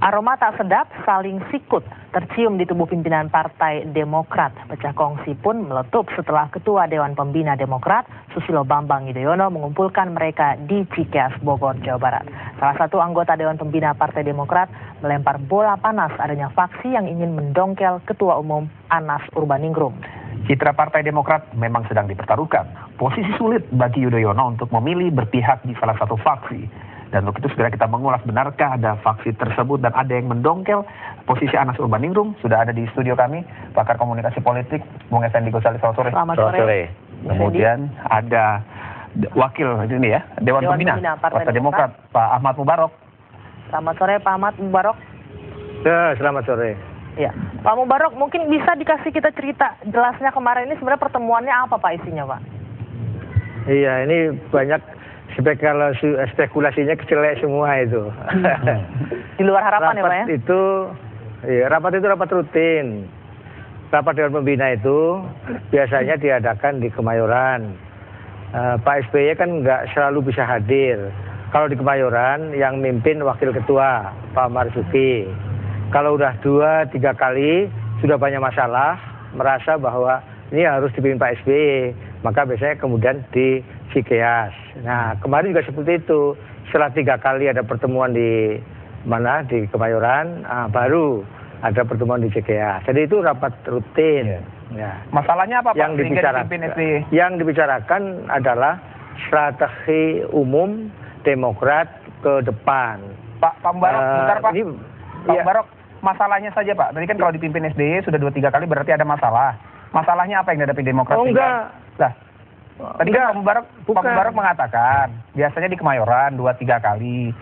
Aroma tak sedap saling sikut tercium di tubuh pimpinan Partai Demokrat. Pecah kongsi pun meletup setelah Ketua Dewan Pembina Demokrat Susilo Bambang Yudhoyono mengumpulkan mereka di Cikeas, Bogor, Jawa Barat. Salah satu anggota Dewan Pembina Partai Demokrat melempar bola panas adanya faksi yang ingin mendongkel Ketua Umum Anas Urbaningrum. Citra Partai Demokrat memang sedang dipertaruhkan. Posisi sulit bagi Yudhoyono untuk memilih berpihak di salah satu faksi. Dan untuk itu segera kita mengulas, benarkah ada faksi tersebut dan ada yang mendongkel posisi Anas Urbaningrum. Sudah ada di studio kami, pakar komunikasi politik, Bung Effendi Gosali. Selamat sore. Selamat sore. Kemudian ada wakil ini ya, Dewan Pembina Partai Demokrat, Pak Ahmad Mubarok. Selamat sore Pak Ahmad Mubarok. Ya, selamat sore. Ya, Pak Mubarok, mungkin bisa dikasih kita cerita jelasnya kemarin ini sebenarnya pertemuannya apa Pak isinya Pak? Iya, ini banyak spekulasinya kecelek semua itu. Di luar harapan ya Pak ya? Rapat itu rapat rutin. Rapat Dewan Pembina itu biasanya diadakan di Kemayoran. Pak SBY kan nggak selalu bisa hadir. Kalau di Kemayoran yang mimpin Wakil Ketua Pak Marzuki. Kalau udah 2-3 kali sudah banyak masalah, merasa bahwa ini harus dipimpin Pak SBY, maka biasanya kemudian di Cikeas. Nah, kemarin juga seperti itu. Setelah 3 kali ada pertemuan di Kemayoran, baru ada pertemuan di Cikeas. Jadi itu rapat rutin. Ya. Masalahnya apa Pak? Yang dibicarakan adalah strategi umum Demokrat ke depan. Pak Mubarok, bentar Pak. Pak Mubarok, masalahnya saja Pak. Tadi kan kalau dipimpin SBY sudah 2-3 kali berarti ada masalah. Masalahnya apa yang dihadapi Demokrat? Oh enggak. Lah, tadi kan Pak Mubarok mengatakan biasanya di Kemayoran 2-3 kali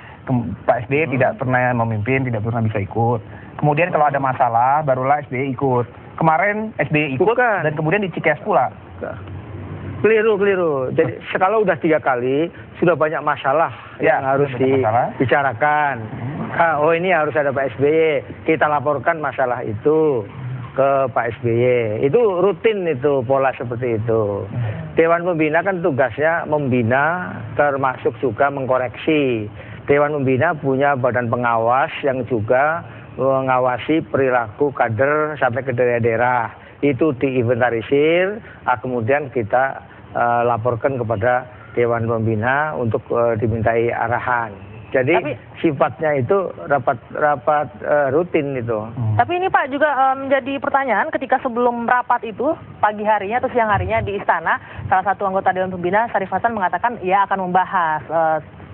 Pak SBY tidak pernah memimpin, tidak pernah bisa ikut. Kemudian kalau ada masalah barulah SBY ikut. Kemarin SBY ikut dan kemudian di Cikeas pula. Keliru. Jadi kalau udah 3 kali sudah banyak masalah yang harus dibicarakan. Oh ini harus ada Pak SBY. Kita laporkan masalah itu ke Pak SBY. Itu rutin itu, pola seperti itu. Dewan Pembina kan tugasnya membina termasuk juga mengkoreksi. Dewan Pembina punya badan pengawas yang juga mengawasi perilaku kader sampai ke daerah-daerah. Itu diinventarisir, kemudian kita laporkan kepada Dewan Pembina untuk dimintai arahan. Jadi sifatnya itu rapat rutin itu. Tapi ini Pak juga menjadi pertanyaan ketika sebelum rapat itu pagi harinya atau siang harinya di istana, salah satu anggota Dewan Pembina Syarif Hasan mengatakan ia akan membahas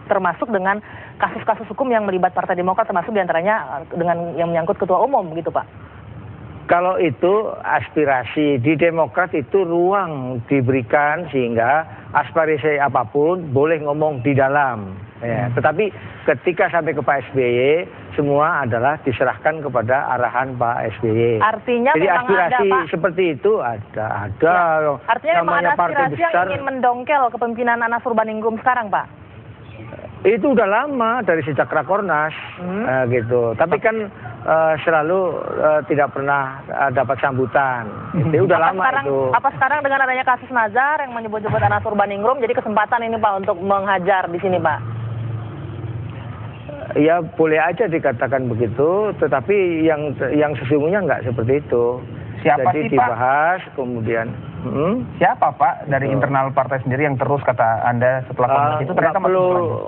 termasuk dengan kasus-kasus hukum yang melibat Partai Demokrat, termasuk diantaranya dengan yang menyangkut Ketua Umum gitu Pak. Kalau itu aspirasi di Demokrat itu ruang diberikan sehingga aspirasi apapun boleh ngomong di dalam. Ya, tetapi ketika sampai ke Pak SBY semua adalah diserahkan kepada arahan Pak SBY. Artinya jadi memang aspirasi ada, Pak. Seperti itu ada. Ya, artinya memang ada aspirasi yang ingin mendongkel kepemimpinan Anas Urbaningrum sekarang Pak. Itu udah lama dari sejak Rakornas gitu. Tapi kan selalu tidak pernah dapat sambutan. Itu udah lama itu. Apa sekarang dengan adanya kasus Nazar yang menyebut-nyebut Anas Urbaningrum jadi kesempatan ini Pak untuk menghajar di sini Pak? Ya boleh aja dikatakan begitu, tetapi yang sesungguhnya nggak seperti itu. Siapa jadi sih dibahas Pak? Kemudian siapa Pak dari internal partai sendiri yang terus kata Anda setelah kongres itu ternyata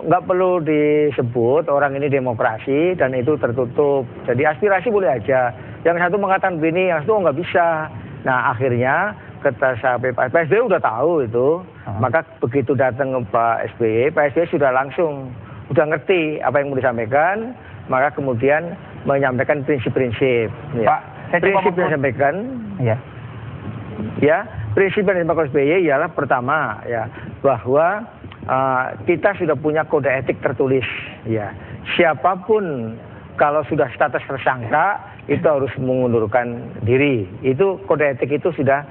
nggak perlu disebut orang ini demokrasi dan itu tertutup. Jadi aspirasi boleh aja. Yang satu mengatakan begini, yang satu nggak bisa. Nah akhirnya kita sampai Pak SBY udah tahu itu, maka begitu datang ke Pak SBY sudah langsung udah ngerti apa yang mau disampaikan, maka kemudian menyampaikan prinsip-prinsip. Ya. Pak, prinsip yang disampaikan, prinsip yang disampaikan SBY ialah pertama, ya, bahwa kita sudah punya kode etik tertulis. Ya, siapapun kalau sudah status tersangka itu harus mengundurkan diri. Itu kode etik itu sudah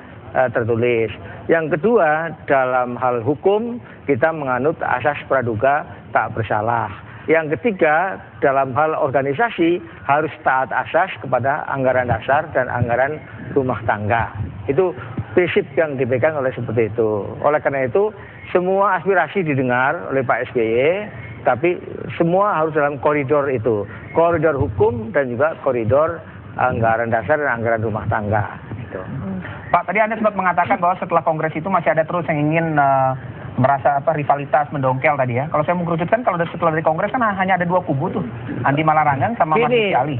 tertulis. Yang kedua, dalam hal hukum kita menganut asas praduga tak bersalah. Yang ketiga, dalam hal organisasi harus taat asas kepada anggaran dasar dan anggaran rumah tangga. Itu prinsip yang dipegang oleh seperti itu. Oleh karena itu, semua aspirasi didengar oleh Pak SBY Tapi semua harus dalam koridor itu. Koridor hukum dan juga koridor anggaran dasar dan anggaran rumah tangga. Gitu. Pak, tadi Anda sempat mengatakan bahwa setelah Kongres itu masih ada terus yang ingin merasa rivalitas mendongkel tadi ya. Kalau saya mengkerucutkan, kalau setelah dari Kongres kan hanya ada dua kubu tuh. Andi Malarangang sama Mas Ali.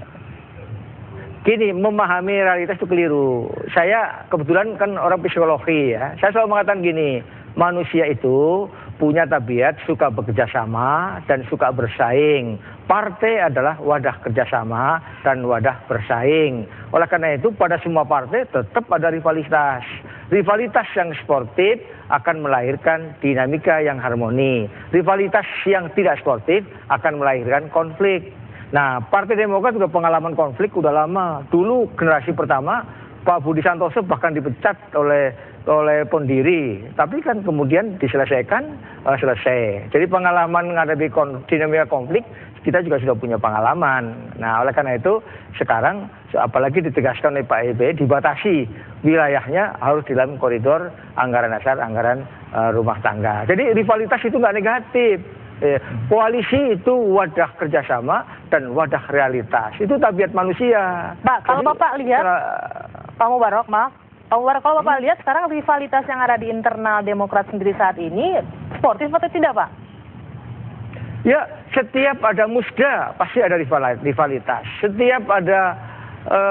Gini, memahami realitas itu keliru. Saya kebetulan kan orang psikologi ya. Saya selalu mengatakan gini, manusia itu punya tabiat suka bekerja sama dan suka bersaing. Partai adalah wadah kerjasama dan wadah bersaing. Oleh karena itu pada semua partai tetap ada rivalitas. Rivalitas yang sportif akan melahirkan dinamika yang harmoni. Rivalitas yang tidak sportif akan melahirkan konflik. Nah, Partai Demokrat juga pengalaman konflik udah lama. Dulu generasi pertama Pak Budi Santoso bahkan dipecat oleh Pondiri, tapi kan kemudian diselesaikan, selesai. Jadi pengalaman menghadapi dinamika konflik kita juga sudah punya pengalaman. Nah, oleh karena itu sekarang apalagi ditegaskan oleh Pak SBY dibatasi wilayahnya harus di dalam koridor anggaran dasar, anggaran rumah tangga. Jadi rivalitas itu nggak negatif. Koalisi itu wadah kerjasama dan wadah realitas. Itu tabiat manusia. Pak, kalau Bapak lihat, Pak Mubarok, maaf. Pak Mubarok, kalau Bapak lihat sekarang rivalitas yang ada di internal Demokrat sendiri saat ini sportif atau tidak, Pak? Ya, setiap ada musda pasti ada rivalitas. Setiap ada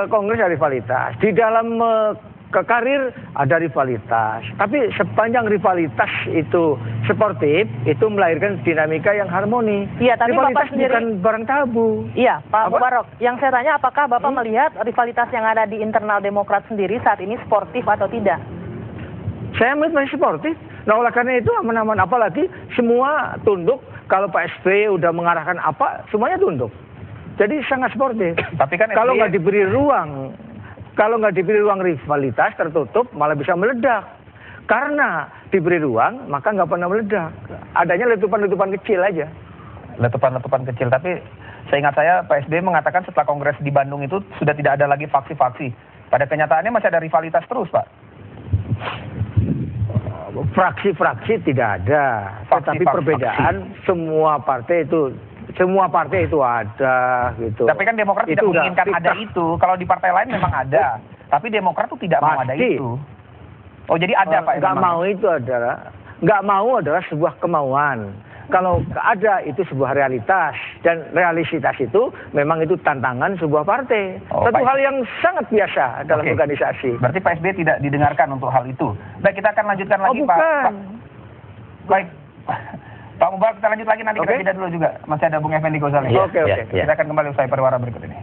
kongres ada rivalitas. Di dalam karir ada rivalitas. Tapi sepanjang rivalitas itu sportif, itu melahirkan dinamika yang harmoni. Iya, tapi rivalitas Bapak sendiri bukan barang tabu. Iya, Pak Mubarok. Yang saya tanya, apakah Bapak melihat rivalitas yang ada di internal Demokrat sendiri saat ini sportif atau tidak? Saya melihat masih sportif. Nah, oleh karena itu aman-aman. Apalagi semua tunduk. Kalau Pak SBY udah mengarahkan apa, semuanya tunduk. Jadi sangat sportif. Tapi kan kalau nggak diberi ruang, rivalitas tertutup malah bisa meledak. Karena diberi ruang maka nggak pernah meledak. Adanya letupan-letupan kecil aja. Letupan-letupan kecil. Tapi seingat saya Pak SBY mengatakan setelah Kongres di Bandung itu sudah tidak ada lagi faksi-faksi. Pada kenyataannya masih ada rivalitas terus, Pak. Fraksi-fraksi tidak ada. Tetapi perbedaan semua partai itu ada gitu. Tapi kan Demokrat tidak menginginkan ada itu. Kalau di partai lain memang ada. Tapi Demokrat tuh tidak mau ada itu. Oh, jadi ada Pak? Nggak mau adalah sebuah kemauan. Kalau ada itu sebuah realitas dan realisitas itu memang itu tantangan sebuah partai. Satu hal yang sangat biasa dalam organisasi. Berarti Pak SBY tidak didengarkan untuk hal itu. Baik, kita akan lanjutkan lagi Pak. Baik. Pak Mubarok, kita lanjut lagi nanti kita jeda dulu juga. Masih ada Bung Effendi Ghazali. Oke. Kita akan kembali usai pariwara berikut ini.